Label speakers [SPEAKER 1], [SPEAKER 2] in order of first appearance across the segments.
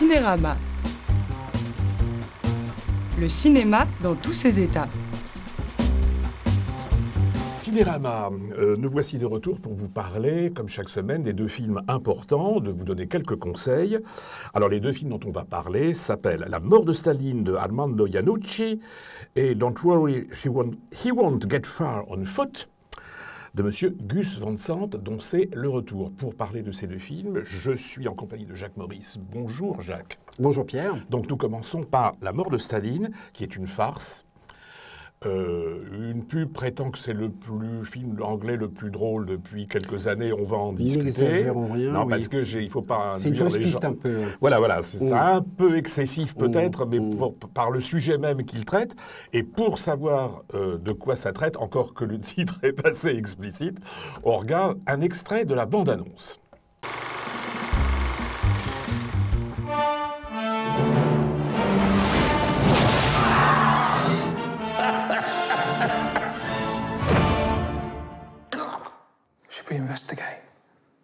[SPEAKER 1] Cinérama. Le cinéma dans tous ses états.
[SPEAKER 2] Cinérama, nous voici de retour pour vous parler, comme chaque semaine, des deux films importants, de vous donner quelques conseils. Alors les deux films dont on va parler s'appellent La mort de Staline de Armando Iannucci et Don't Worry, He Won't Get Far on Foot de Monsieur Gus Van Sant, dont c'est le retour. Pour parler de ces deux films, je suis en compagnie de Jacques Maurice. Bonjour Jacques.
[SPEAKER 3] Bonjour Pierre.
[SPEAKER 2] Donc nous commençons par La mort de Staline, qui est une farce. Une pub prétend que c'est le film anglais le plus drôle depuis quelques années. On va en discuter.
[SPEAKER 3] N'exagérons rien.
[SPEAKER 2] Non,
[SPEAKER 3] oui.
[SPEAKER 2] parce que il faut pas.
[SPEAKER 3] C'est une fausse piste un peu.
[SPEAKER 2] Voilà, c'est un peu excessif peut-être, mais par le sujet même qu'il traite. Et pour savoir de quoi ça traite, encore que le titre est assez explicite, on regarde un extrait de la bande-annonce.
[SPEAKER 4] We investigate.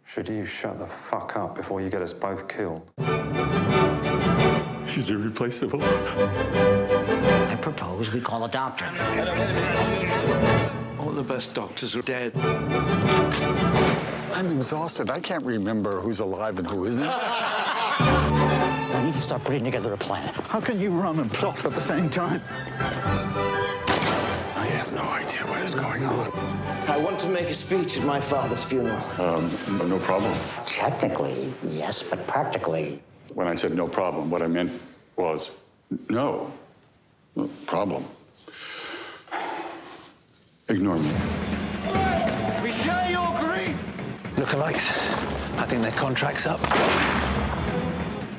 [SPEAKER 4] Should you shut the fuck up before you get us both killed?
[SPEAKER 5] He's irreplaceable.
[SPEAKER 6] I propose we call a doctor.
[SPEAKER 4] All the best doctors are dead.
[SPEAKER 5] I'm exhausted. I can't remember who's alive and who isn't.
[SPEAKER 6] We need to start putting together a plan.
[SPEAKER 5] How can you run and plot at the same time? I have no idea what is going on.
[SPEAKER 7] I want to make a speech at my father's funeral.
[SPEAKER 5] No problem.
[SPEAKER 6] Technically, yes, but practically...
[SPEAKER 5] When I said no problem, what I meant was no problem. Ignore me.
[SPEAKER 4] We share your grief!
[SPEAKER 8] Lookalikes. I think their contract's up.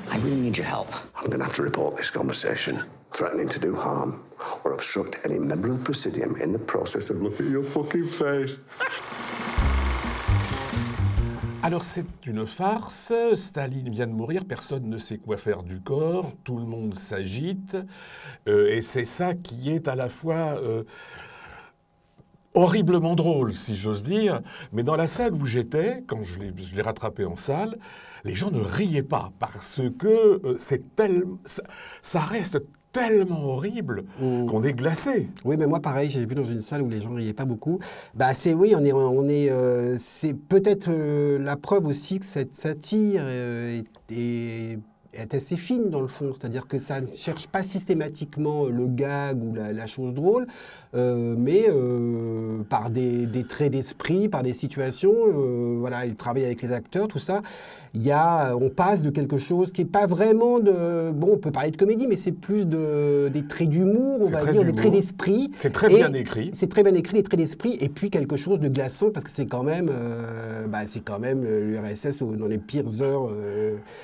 [SPEAKER 6] I really need your help.
[SPEAKER 9] I'm going to have to report this conversation, threatening to do harm or obstruct any member of the Presidium in the process of looking at your fucking face.
[SPEAKER 2] Alors c'est une farce, Staline vient de mourir, personne ne sait quoi faire du corps, tout le monde s'agite, et c'est ça qui est à la fois horriblement drôle, si j'ose dire, mais dans la salle où j'étais, quand je l'ai rattrapé en salle, les gens ne riaient pas, parce que ça reste tellement horrible qu'on est glacé.
[SPEAKER 3] Oui, mais moi pareil, j'ai vu dans une salle où les gens riaient pas beaucoup. Bah c'est c'est peut-être la preuve aussi que cette satire est assez fine dans le fond, c'est-à-dire que ça ne cherche pas systématiquement le gag ou la chose drôle, mais par des traits d'esprit, par des situations, voilà, il travaille avec les acteurs, tout ça. On passe de quelque chose qui n'est pas vraiment on peut parler de comédie, mais c'est plus des traits d'humour, on va dire, des traits d'esprit.
[SPEAKER 2] C'est très bien écrit.
[SPEAKER 3] C'est très bien écrit, des traits d'esprit, et puis quelque chose de glaçant, parce que c'est quand même l'URSS dans les pires heures.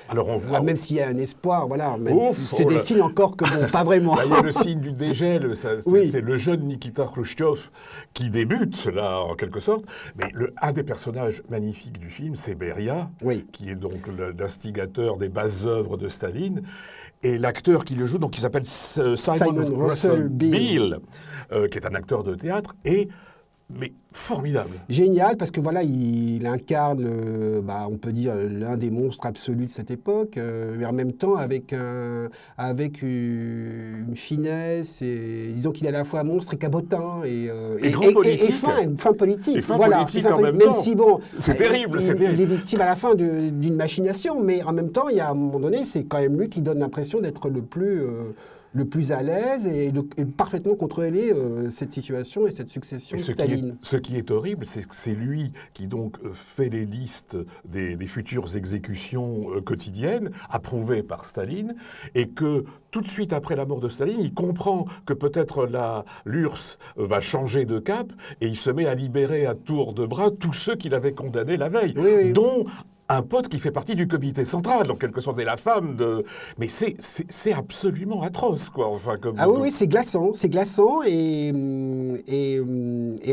[SPEAKER 2] Alors on voit...
[SPEAKER 3] Même s'il y a un espoir, voilà, c'est des signes encore que bon, pas vraiment.
[SPEAKER 2] Il y a le signe du dégel,
[SPEAKER 3] oui.
[SPEAKER 2] C'est le jeune Nikita Khrouchtchev qui débute, là, en quelque sorte. Mais un des personnages magnifiques du film, c'est Beria,
[SPEAKER 3] oui.
[SPEAKER 2] qui est donc l'instigateur des basses œuvres de Staline. Et l'acteur qui le joue, donc, il s'appelle Simon Russell Beale, qui est un acteur de théâtre, mais formidable.
[SPEAKER 3] Génial, parce que voilà, il incarne, on peut dire, l'un des monstres absolus de cette époque, mais en même temps avec une finesse, et disons qu'il est à la fois monstre et cabotin, et
[SPEAKER 2] grand politique.
[SPEAKER 3] Et fin politique.
[SPEAKER 2] Et fin politique en même
[SPEAKER 3] même
[SPEAKER 2] temps.
[SPEAKER 3] Si, bon,
[SPEAKER 2] c'est terrible, c'est terrible.
[SPEAKER 3] Il est victime à la fin d'une machination, mais en même temps, il y a un moment donné, c'est quand même lui qui donne l'impression d'être le plus à l'aise et parfaitement contrôler cette situation et cette succession de Staline.
[SPEAKER 2] Ce qui est horrible, c'est que c'est lui qui donc fait les listes des futures exécutions quotidiennes, approuvées par Staline, et que tout de suite après la mort de Staline, il comprend que peut-être l'URSS va changer de cap, et il se met à libérer à tour de bras tous ceux qu'il avait condamnés la veille, dont un pote qui fait partie du comité central, en quelque sorte, et la femme de... Mais c'est absolument atroce, quoi. Enfin,
[SPEAKER 3] oui, c'est glaçant, et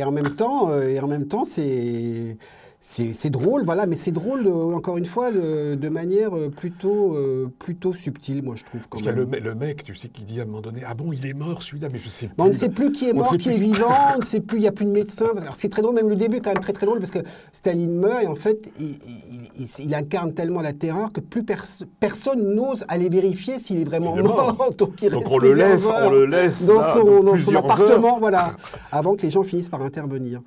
[SPEAKER 3] en même temps, c'est drôle, voilà, mais c'est drôle, encore une fois, de manière plutôt subtile, moi, je trouve. Quand même.
[SPEAKER 2] Le mec, tu sais, qui dit à un moment donné, ah bon, il est mort, celui-là, mais je sais plus.
[SPEAKER 3] On ne sait plus qui est mort, qui est vivant, on ne sait plus, il n'y a plus de médecin. Alors, c'est très drôle, même le début est quand même très très drôle, parce que Staline meurt, et en fait, il incarne tellement la terreur que plus personne n'ose aller vérifier s'il est vraiment mort. Donc
[SPEAKER 2] on le laisse
[SPEAKER 3] dans son
[SPEAKER 2] plusieurs
[SPEAKER 3] appartement,
[SPEAKER 2] heures.
[SPEAKER 3] Voilà, avant que les gens finissent par intervenir.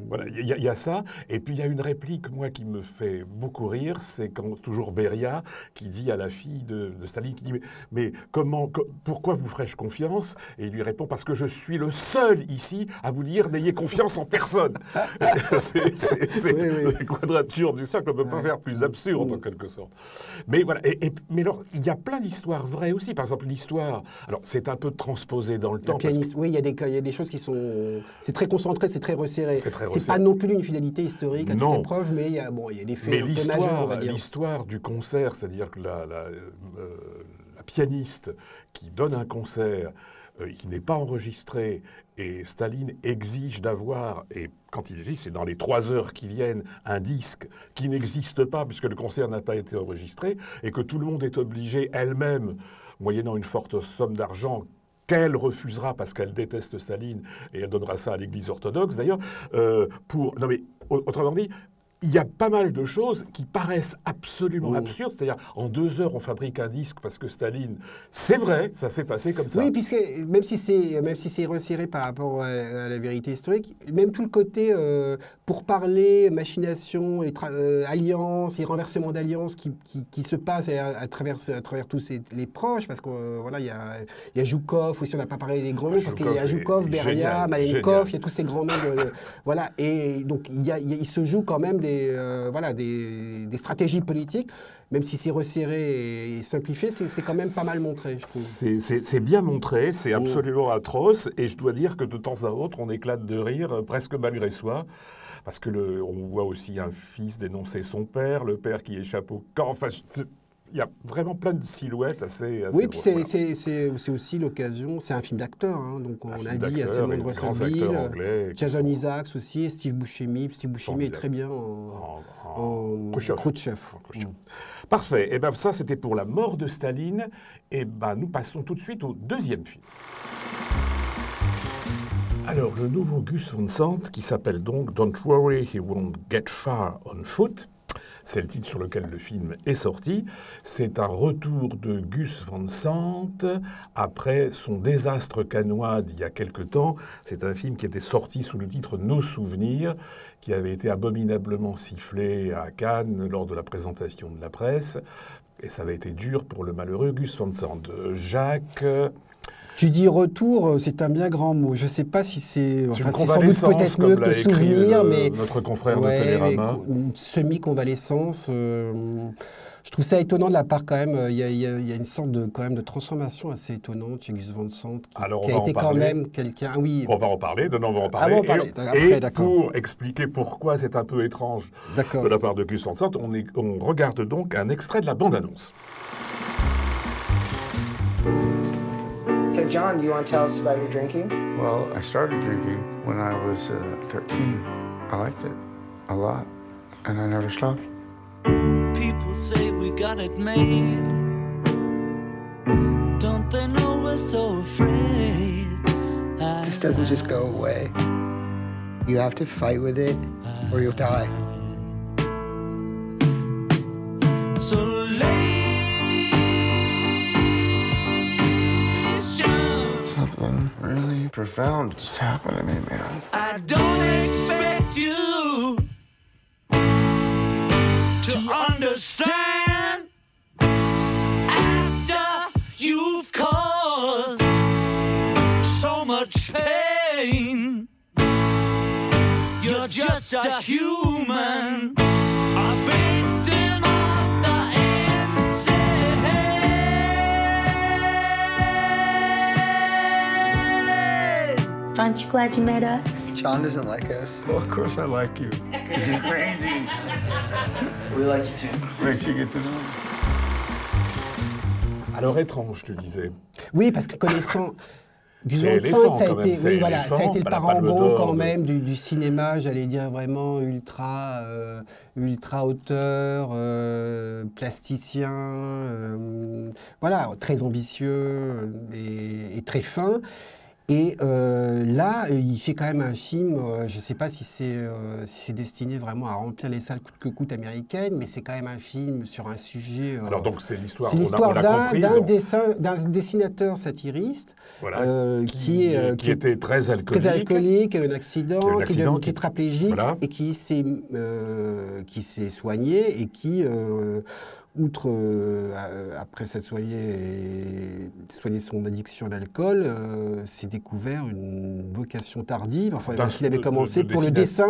[SPEAKER 2] Voilà, il y a ça, et puis il y a une réplique, moi, qui me fait beaucoup rire, c'est quand toujours Beria qui dit à la fille de Staline, qui dit mais pourquoi vous ferais-je confiance? Et il lui répond parce que je suis le seul ici à vous dire n'ayez confiance en personne. C'est la quadrature du cercle, on ne peut pas faire plus absurde en quelque sorte. Mais voilà, mais alors il y a plein d'histoires vraies aussi. Par exemple l'histoire, alors c'est un peu transposé dans le temps.
[SPEAKER 3] Oui, il y a des choses qui sont, c'est très concentré, c'est très resserré. C'est
[SPEAKER 2] resserré.
[SPEAKER 3] Pas non plus une fidélité historique à toute épreuve, mais il y a des faits
[SPEAKER 2] mais
[SPEAKER 3] majeurs, on va dire.
[SPEAKER 2] l'histoire du concert, c'est-à-dire que la pianiste qui donne un concert qui n'est pas enregistré, et Staline exige d'avoir, et quand il exige, c'est dans les 3 heures qui viennent, un disque qui n'existe pas puisque le concert n'a pas été enregistré, et que tout le monde est obligé elle-même, moyennant une forte somme d'argent, qu'elle refusera parce qu'elle déteste Staline, et elle donnera ça à l'Église orthodoxe d'ailleurs, non mais, autrement dit, il y a pas mal de choses qui paraissent absolument absurdes. C'est-à-dire, en 2 heures, on fabrique un disque parce que Staline... C'est vrai, ça s'est passé comme ça.
[SPEAKER 3] Oui, puisque même si c'est resserré par rapport à la vérité historique, même tout le côté pour parler, machination, alliance et renversement d'alliance qui se passe à travers tous les proches, parce que voilà, il y a Zhukov, aussi on n'a pas parlé des grands noms, parce qu'il y a Zhukov, Beria, Malenkov, il y a tous ces grands noms. Voilà, et donc il se joue quand même des stratégies politiques, même si c'est resserré et simplifié, c'est quand même pas mal montré, je trouve.
[SPEAKER 2] C'est bien montré, c'est absolument atroce, et je dois dire que de temps à autre, on éclate de rire, presque malgré soi, parce que on voit aussi un fils dénoncer son père, le père qui échappe au camp, enfin... Il y a vraiment plein de silhouettes assez
[SPEAKER 3] oui, puis c'est aussi l'occasion, c'est un film d'acteur, hein, donc on a dit, il y a Simon Russell, Jason Isaacs aussi, et Steve Buscemi. Steve Buscemi est très bien en Khrouchtchev.
[SPEAKER 2] Parfait, et bien ça c'était pour La mort de Staline, et ben nous passons tout de suite au deuxième film. Alors le nouveau Gus Van Sant, qui s'appelle donc Don't Worry, He Won't Get Far on Foot. C'est le titre sur lequel le film est sorti. C'est un retour de Gus Van Sant après son désastre cannois d'il y a quelque temps. C'est un film qui était sorti sous le titre Nos souvenirs, qui avait été abominablement sifflé à Cannes lors de la présentation de la presse. Et ça avait été dur pour le malheureux Gus Van Sant. Jacques...
[SPEAKER 3] Tu dis retour, c'est un bien grand mot. Je ne sais pas si c'est... Enfin, c'est sans doute peut-être mieux que souvenir, mais...
[SPEAKER 2] Notre confrère de Télérama.
[SPEAKER 3] Une semi-convalescence. Je trouve ça étonnant de la part quand même. Il y a une sorte de transformation assez étonnante chez Gus Van Sant, qui a été quand même quelqu'un... Oui.
[SPEAKER 2] On va en parler, on va en parler. Et pour expliquer pourquoi c'est un peu étrange de la part de Gus Van Sant, on regarde donc un extrait de la bande-annonce.
[SPEAKER 10] So, John, do you want to tell us about your drinking?
[SPEAKER 11] Well, I started drinking when I was 13. I liked it a lot, and I never stopped.
[SPEAKER 12] People say we got it made. Don't they know we're so afraid?
[SPEAKER 10] This doesn't just go away. You have to fight with it, or you'll die.
[SPEAKER 12] So
[SPEAKER 11] something really profound just happened to me, man.
[SPEAKER 12] I don't expect you to understand after you've caused so much pain. You're just a human, a victim of the insane.
[SPEAKER 13] Aren't you glad you met us?
[SPEAKER 10] John doesn't like us.
[SPEAKER 11] Well, of course I like you. You're crazy.
[SPEAKER 10] We like you too.
[SPEAKER 11] Wait till you get to know.
[SPEAKER 2] Alors étrange, tu disais.
[SPEAKER 3] Oui, parce que connaissant... Gus Van Sant, ça a été, oui, voilà, ça a été le parangon quand même du cinéma, j'allais dire vraiment ultra auteur, plasticien, voilà, très ambitieux et très fin. Et là, il fait quand même un film, je ne sais pas si c'est destiné vraiment à remplir les salles coûte que coûte américaines, mais c'est quand même un film sur un sujet...
[SPEAKER 2] Alors donc c'est l'histoire
[SPEAKER 3] d'un dessinateur satiriste,
[SPEAKER 2] voilà, qui était très
[SPEAKER 3] alcoolique, a eu un accident, qui est devenu tétraplégique, voilà, et qui s'est soigné et qui... outre, après s'être soigné son addiction à l'alcool, s'est découvert une vocation tardive, enfin, il avait commencé pour le dessin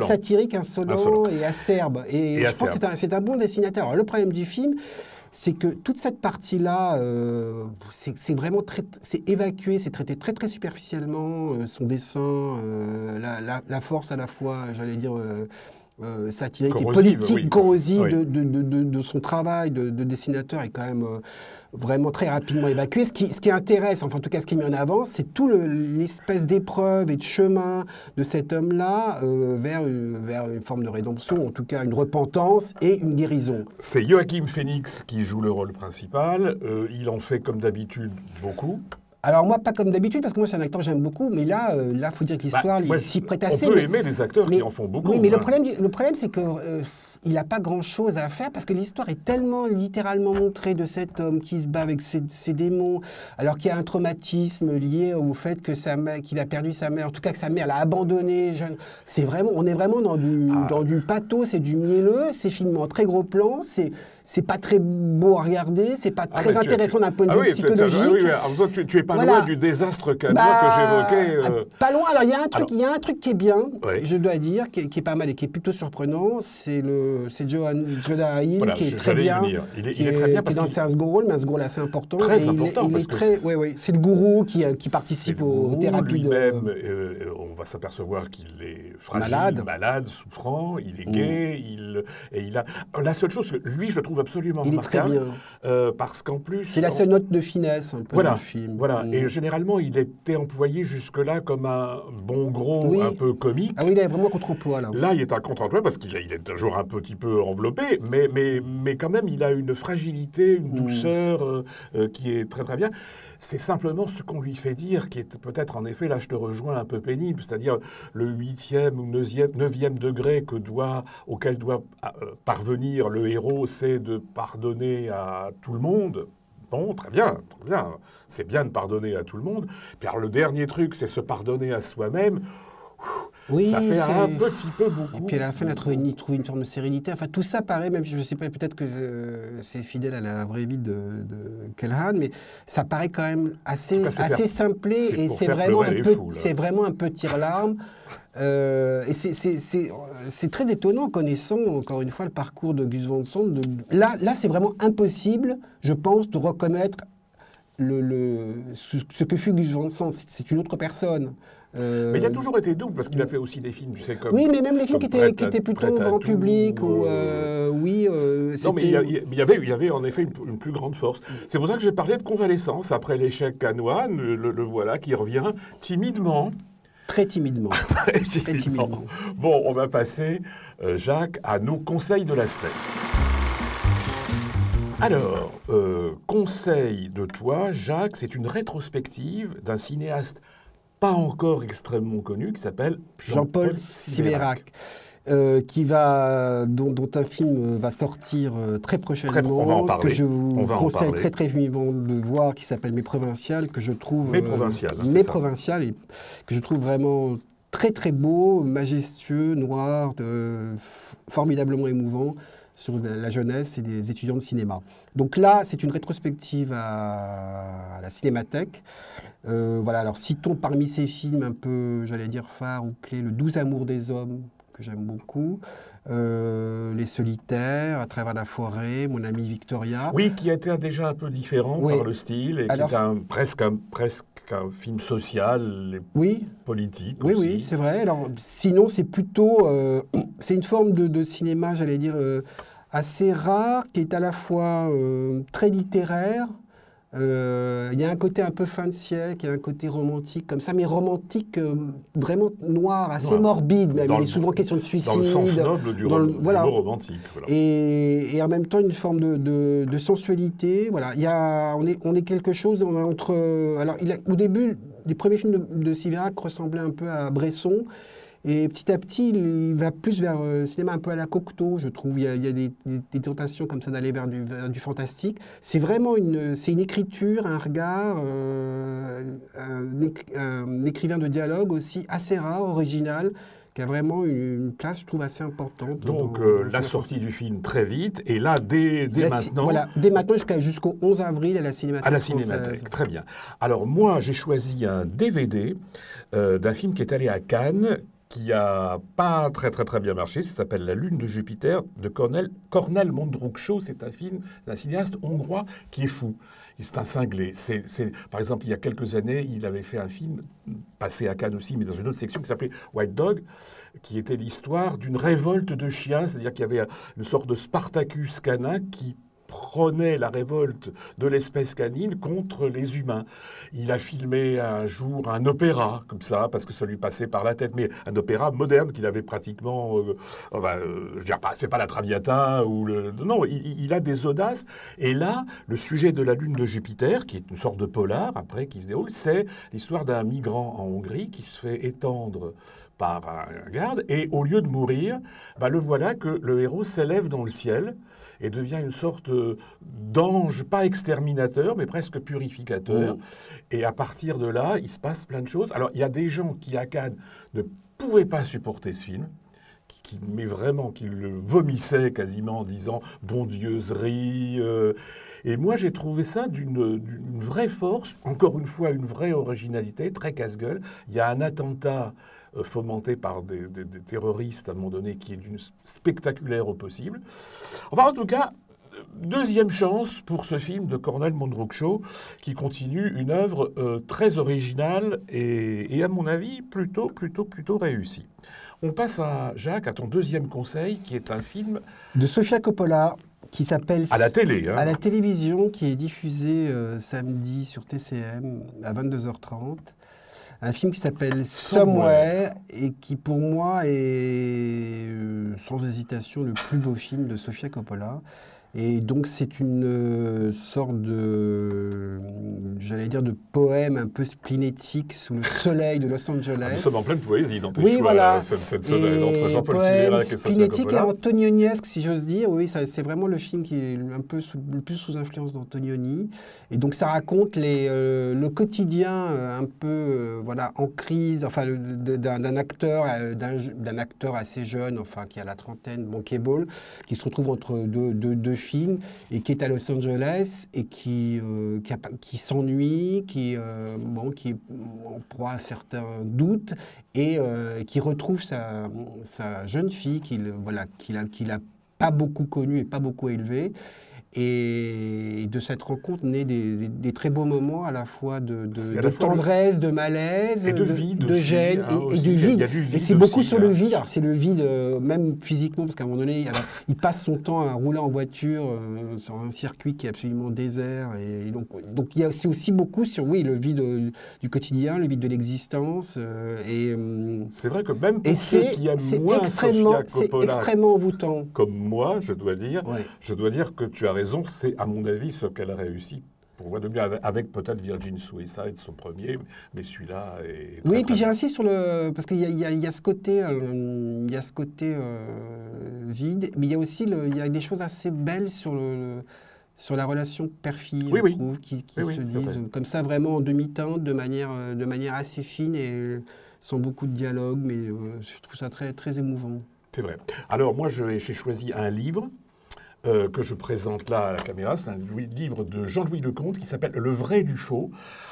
[SPEAKER 3] satirique, insolent et acerbe. Et je pense que c'est un bon dessinateur. Alors, le problème du film, c'est que toute cette partie-là, c'est vraiment c'est évacué, c'est traité très très superficiellement, son dessin, la force à la fois, j'allais dire... satirique et politique, corrosive de son travail de dessinateur est quand même vraiment très rapidement évacué. Ce qui intéresse, enfin en tout cas ce qui est mis en avant, c'est tout l'espèce d'épreuve et de chemin de cet homme-là vers une forme de rédemption, en tout cas une repentance et une guérison.
[SPEAKER 2] C'est Joaquin Phoenix qui joue le rôle principal. Il en fait comme d'habitude beaucoup.
[SPEAKER 3] Alors moi, pas comme d'habitude, parce que moi, c'est un acteur que j'aime beaucoup, mais là, faut dire que l'histoire s'y prête assez.
[SPEAKER 2] On peut aimer des acteurs qui en font beaucoup.
[SPEAKER 3] Oui, mais le problème, c'est que il n'a pas grand-chose à faire, parce que l'histoire est tellement littéralement montrée de cet homme qui se bat avec ses démons, alors qu'il y a un traumatisme lié au fait que qu'il a perdu sa mère, en tout cas que sa mère l'a abandonné. On est vraiment dans du pathos, c'est du mielleux, c'est filmé en très gros plan, c'est pas très beau à regarder, c'est pas très intéressant d'un point de vue psychologique.
[SPEAKER 2] Tu es pas loin du désastre que j'évoquais.
[SPEAKER 3] Pas loin. Alors il y a un truc qui est bien, je dois dire, qui est pas mal et qui est plutôt surprenant, c'est Jonah Hill qui est très bien.
[SPEAKER 2] Il est très bien parce
[SPEAKER 3] qu'il est dans un second rôle, mais un second rôle assez important.
[SPEAKER 2] Très important parce que
[SPEAKER 3] c'est le gourou qui participe aux thérapies
[SPEAKER 2] lui-même, on va s'apercevoir qu'il est fragile, malade, souffrant, il est gay, il a... La seule chose que lui, je trouve absolument remarquable.
[SPEAKER 3] Il est très bien.
[SPEAKER 2] Parce qu'en plus...
[SPEAKER 3] C'est la seule note de finesse un peu dans le film.
[SPEAKER 2] Voilà, et généralement, il était employé jusque-là comme un bon gros, un peu comique.
[SPEAKER 3] Ah oui, il est vraiment contre-emploi, là.
[SPEAKER 2] Là, il est un contre-emploi parce qu'il est toujours un petit peu enveloppé, mais quand même, il a une fragilité, une douceur qui est très très bien. C'est simplement ce qu'on lui fait dire qui est peut-être, en effet, là je te rejoins, un peu pénible, c'est-à-dire le 8e ou 9e degré auquel doit parvenir le héros, c'est de pardonner à tout le monde. Bon, très bien, c'est bien de pardonner à tout le monde. Puis alors le dernier truc, c'est se pardonner à soi-même.
[SPEAKER 3] Oui,
[SPEAKER 2] ça fait un petit peu beaucoup.
[SPEAKER 3] Et puis à la fin, il trouve une forme de sérénité. Enfin, tout ça paraît, même je ne sais pas, peut-être que c'est fidèle à la vraie vie de Kellhan, mais ça paraît quand même assez simplé et c'est vraiment un peu tire-larme. Et c'est très étonnant, connaissant encore une fois le parcours de Gus Van Sant. Là, c'est vraiment impossible, je pense, de reconnaître ce que fut Gus Van Sant. C'est une autre personne.
[SPEAKER 2] Mais il a toujours été double, parce qu'il a fait aussi des films, tu sais, comme...
[SPEAKER 3] Oui, mais même les films qui étaient plutôt grand public, non,
[SPEAKER 2] mais il y avait en effet une plus grande force. C'est pour ça que j'ai parlé de convalescence, après l'échec canoine, le voilà qui revient timidement.
[SPEAKER 3] Très timidement.
[SPEAKER 2] Très timidement. Bon, on va passer, Jacques, à nos conseils de la semaine. Alors, conseil de toi, Jacques, c'est une rétrospective d'un cinéaste pas encore extrêmement connu, qui s'appelle
[SPEAKER 3] Jean-Paul Siverac, dont un film va sortir très prochainement,
[SPEAKER 2] on va en parler.
[SPEAKER 3] Que je vous conseille très très vivement de voir, qui s'appelle Mes Provinciales, que je trouve
[SPEAKER 2] Mes Provinciales,
[SPEAKER 3] et que je trouve vraiment très très beau, majestueux, noir, formidablement émouvant, sur la jeunesse et les étudiants de cinéma. Donc là, c'est une rétrospective à la Cinémathèque. Voilà, alors citons parmi ces films un peu, j'allais dire, phares ou clés, Le 12 amours des hommes, que j'aime beaucoup, Les Solitaires, À travers la forêt, Mon amie Victoria.
[SPEAKER 2] Oui, qui était déjà un peu différent par le style, et alors, qui est presque un film social et politique aussi.
[SPEAKER 3] Oui, c'est vrai. Alors, sinon, c'est plutôt... c'est une forme de cinéma, j'allais dire, assez rare, qui est à la fois très littéraire, Il y a un côté un peu fin de siècle, il y a un côté romantique comme ça, mais romantique vraiment noir, assez morbide. Même. Il est souvent question de suicide.
[SPEAKER 2] Dans le sens noble du mot romantique. Voilà.
[SPEAKER 3] Et en même temps, une forme de sensualité. Voilà. On est quelque chose entre... Alors, au début, les premiers films de Siverac ressemblaient un peu à Bresson. Et petit à petit, il va plus vers le cinéma un peu à la Cocteau, je trouve. Il y a des tentations comme ça d'aller vers du fantastique. C'est vraiment une écriture, un regard, un écrivain de dialogue aussi assez rare, original, qui a vraiment une place, je trouve, assez importante.
[SPEAKER 2] Donc, la sortie du film très vite, et là, dès maintenant...
[SPEAKER 3] Voilà, dès maintenant jusqu'au 11 avril à la Cinémathèque.
[SPEAKER 2] À la Cinémathèque, très bien. Alors, moi, j'ai choisi un DVD d'un film qui est allé à Cannes, qui a pas très bien marché. Ça s'appelle La Lune de Jupiter de Kornél Mondrukcsó. C'est un film d'un cinéaste hongrois qui est fou. C'est un cinglé. Par exemple, il y a quelques années, il avait fait un film, passé à Cannes aussi, mais dans une autre section, qui s'appelait White Dog, qui était l'histoire d'une révolte de chiens, c'est-à-dire qu'il y avait une sorte de Spartacus canin qui prônait la révolte de l'espèce canine contre les humains. Il a filmé un jour un opéra, comme ça, parce que ça lui passait par la tête, mais un opéra moderne qu'il avait pratiquement... je veux dire, c'est pas la Traviata ou le... Non, il a des audaces. Et là, le sujet de La Lune de Jupiter, qui est une sorte de polar, après, qui se déroule, c'est l'histoire d'un migrant en Hongrie qui se fait étendre par un garde, et au lieu de mourir, le voilà que le héros s'élève dans le ciel et devient une sorte d'ange, pas exterminateur, mais presque purificateur. Et à partir de là, il se passe plein de choses. Alors, il y a des gens qui, à Cannes, ne pouvaient pas supporter ce film, mais vraiment, qui le vomissaient quasiment en disant « bondieusserie ». Et moi, j'ai trouvé ça d'une vraie force, encore une fois, une vraie originalité, très casse-gueule. Il y a un attentat fomenté par des terroristes, à un moment donné, qui est d'une spectaculaire au possible. Enfin, en tout cas, deuxième chance pour ce film de Kornél Mondrukcsó, qui continue une œuvre très originale et, à mon avis, plutôt réussie. On passe à, Jacques, à ton deuxième conseil, qui est un film...
[SPEAKER 3] de Sofia Coppola, qui s'appelle...
[SPEAKER 2] À la télé, hein.
[SPEAKER 3] À la télévision, qui est diffusé samedi sur TCM à 22h30. Un film qui s'appelle Somewhere et qui, pour moi, est sans hésitation le plus beau film de Sofia Coppola. Et donc, c'est une sorte de, j'allais dire, de poème un peu splénétique sous le soleil de Los Angeles.
[SPEAKER 2] Nous sommes en pleine poésie dans tes
[SPEAKER 3] choix,
[SPEAKER 2] voilà. Cette semaine entre Jean-Paul Cinérac et Sofia Coppola.
[SPEAKER 3] Splénétique et antonioniesque, si j'ose dire. Oui, c'est vraiment le film qui est un peu le plus sous influence d'Antonioni. Et donc, ça raconte le quotidien un peu en crise, enfin, d'un acteur assez jeune, enfin, qui a la trentaine, bankable, qui se retrouve entre deux films et qui est à Los Angeles et qui s'ennuie, qui est en proie à certains doutes et qui retrouve sa jeune fille qu'il a pas beaucoup connue et pas beaucoup élevée. Et de cette rencontre naît des très beaux moments à la fois de tendresse, de malaise,
[SPEAKER 2] et de vide,
[SPEAKER 3] de gêne et du vide. Et c'est beaucoup sur le vide. Alors c'est le vide même physiquement, parce qu'à un moment donné, il passe son temps à rouler en voiture sur un circuit qui est absolument désert. Et donc il y a aussi beaucoup sur le vide du quotidien, le vide de l'existence.
[SPEAKER 2] C'est vrai que même pour ceux qui aiment moins Sofia Coppola,
[SPEAKER 3] c'est extrêmement envoûtant.
[SPEAKER 2] Comme moi, je dois dire que tu as raison, c'est à mon avis ce qu'elle a réussi pour moi de mieux, avec peut-être Virgin Suicide, son premier, mais celui-là est très,
[SPEAKER 3] oui, puis j'insiste sur parce qu'il y a ce côté, vide, mais il y a aussi il y a des choses assez belles sur la relation père-fille, je trouve, qui se disent comme ça vraiment en demi-teinte, de manière assez fine et sans beaucoup de dialogue, mais je trouve ça très, très émouvant.
[SPEAKER 2] C'est vrai. Alors moi, j'ai choisi un livre que je présente là à la caméra. C'est un livre de Jean-Louis Lecomte qui s'appelle « Le vrai du faux ».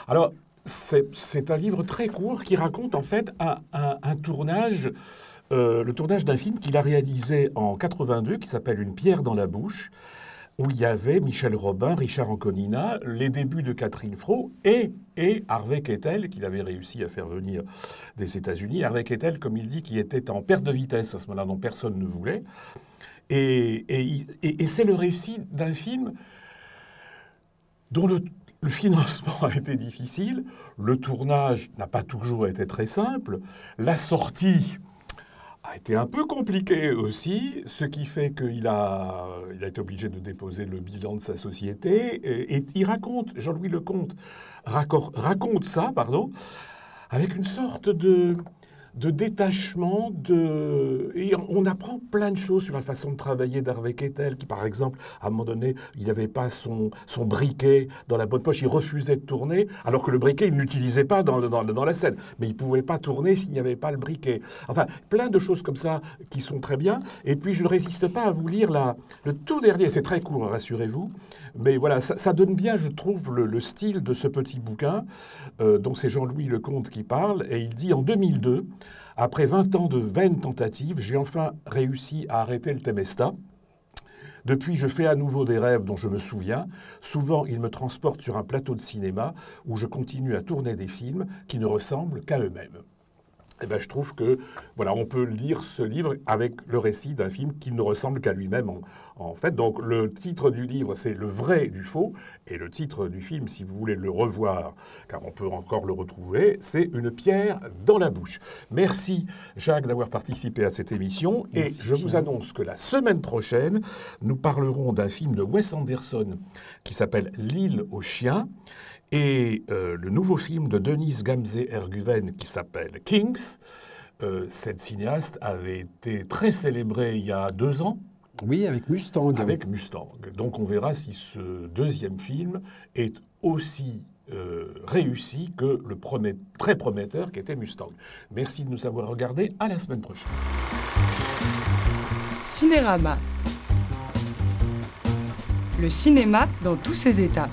[SPEAKER 2] Alors, c'est un livre très court qui raconte en fait un tournage, le tournage d'un film qu'il a réalisé en 82 qui s'appelle « Une pierre dans la bouche », où il y avait Michel Robin, Richard Anconina, les débuts de Catherine Fro et Harvey Keitel, qu'il avait réussi à faire venir des États-Unis. Harvey Keitel, comme il dit, qui était en perte de vitesse à ce moment-là, dont personne ne voulait. Et c'est le récit d'un film dont le financement a été difficile, le tournage n'a pas toujours été très simple, la sortie a été un peu compliquée aussi, ce qui fait qu'il a été obligé de déposer le bilan de sa société. Et il raconte, Jean-Louis Lecomte raconte ça, avec une sorte de détachement, et on apprend plein de choses sur la façon de travailler d'Harvey Keitel, qui par exemple, à un moment donné, il n'avait pas son briquet dans la bonne poche, il refusait de tourner, alors que le briquet, il ne l'utilisait pas dans la scène, mais il ne pouvait pas tourner s'il n'y avait pas le briquet. Enfin, plein de choses comme ça qui sont très bien, et puis je ne résiste pas à vous lire le tout dernier, c'est très court, rassurez-vous, mais voilà, ça donne bien, je trouve, le style de ce petit bouquin, dont c'est Jean-Louis Lecomte qui parle, et il dit en 2002, après 20 ans de vaines tentatives, j'ai enfin réussi à arrêter le Temesta. Depuis, je fais à nouveau des rêves dont je me souviens. Souvent, ils me transportent sur un plateau de cinéma où je continue à tourner des films qui ne ressemblent qu'à eux-mêmes. Eh bien, je trouve que, voilà, on peut lire ce livre avec le récit d'un film qui ne ressemble qu'à lui-même, en fait. Donc, le titre du livre, c'est Le vrai du faux, et le titre du film, si vous voulez le revoir, car on peut encore le retrouver, c'est Une pierre dans la bouche. Merci, Jacques, d'avoir participé à cette émission, et je vous annonce que la semaine prochaine, nous parlerons d'un film de Wes Anderson qui s'appelle L'île aux chiens, et le nouveau film de Denise Gamze-Erguven qui s'appelle Kings. Cette cinéaste avait été très célébrée il y a 2 ans.
[SPEAKER 3] Oui, avec Mustang.
[SPEAKER 2] Avec Mustang. Donc on verra si ce deuxième film est aussi réussi que le premier très prometteur qui était Mustang. Merci de nous avoir regardés. À la semaine prochaine.
[SPEAKER 1] Cinérama. Le cinéma dans tous ses états.